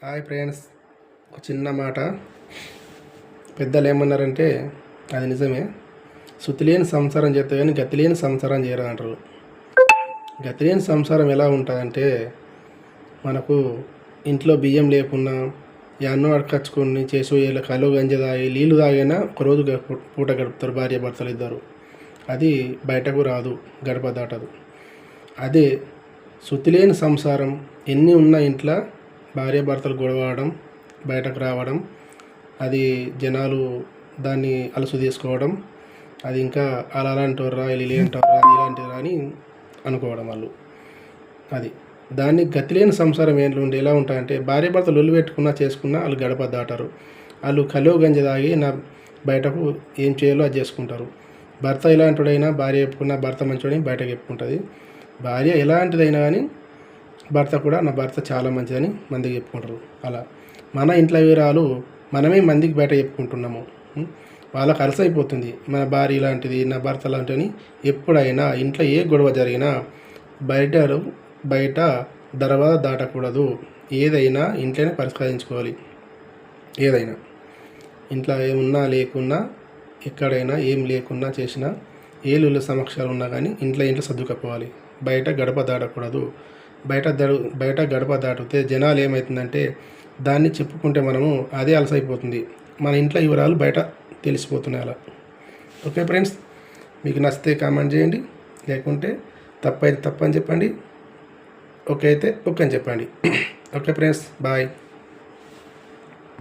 Hi friends, ఒక చిన్న మాట. పెద్దలు ఏమన్నారంటే అది నిజమే. శుతిలేని సంసారం చేస్తే కానీ గతిలేని సంసారం చేయరు అంటారు. గతిలేని సంసారం ఎలా ఉంటుందంటే, మనకు ఇంట్లో బియ్యం లేకున్నా ఎన్నో అడకచ్చుకొని చేసి కలు గంజి తాగి నీళ్ళు తాగినా ఒకరోజు పూట గడుపుతారు భార్య భర్తలు ఇద్దరు. అది బయటకు రాదు, గడప దాటదు. అదే శుతిలేని సంసారం ఎన్ని ఉన్నా ఇంట్లో భార్య భర్తలు గొడవడం, బయటకు రావడం, అది జనాలు దాన్ని అలసు తీసుకోవడం, అది ఇంకా అలాంటివర్రా ఇలాంటివర్రా ఇలాంటిరా అని అనుకోవడం వాళ్ళు. అది దాన్ని గతిలేని సంసారం ఏంటి ఎలా ఉంటాయంటే, భార్య భర్తలు లొల్లి పెట్టుకున్నా చేసుకున్నా వాళ్ళు గడప దాటారు. వాళ్ళు కలో గంజి తాగి బయటకు ఏం చేయాలో అది చేసుకుంటారు. భర్త ఎలాంటిదైనా భార్య చెప్పుకున్న భర్త మంచివాడని బయటకు చెప్పుకుంటుంది. భార్య ఎలాంటిదైనా కానీ భర్త కూడా నా భర్త చాలా మంచిదని మందికి చెప్పుకుంటారు. అలా మన ఇంట్లో వివరాలు మనమే మందికి బయట చెప్పుకుంటున్నాము. వాళ్ళకి అలసైపోతుంది, మన భార్య ఇలాంటిది, నా భర్త లాంటిని. ఎప్పుడైనా ఇంట్లో ఏ గొడవ జరిగినా బయట దర్వాజా దాటకూడదు. ఏదైనా ఇంట్లోనే పరిష్కరించుకోవాలి. ఏదైనా ఇంట్లో ఏమున్నా లేకున్నా, ఎక్కడైనా ఏం లేకున్నా చేసినా, ఏళ్ళు సమక్షాలు ఉన్నా కానీ ఇంట్లో సర్దుకపోవాలి. బయట గడప దాటకూడదు. బయట గడప దాటితే జనాలు ఏమవుతుందంటే, దాన్ని చెప్పుకుంటే మనము అదే అలసైపోతుంది. మన ఇంట్లో వివరాలు బయట తెలిసిపోతున్నాయి అలా. ఓకే ఫ్రెండ్స్, మీకు నచ్చితే కామెంట్ చేయండి, లేకుంటే తప్పైతే తప్పని చెప్పండి, ఓకే అయితే ఓకే అని చెప్పండి. Okay friends, bye.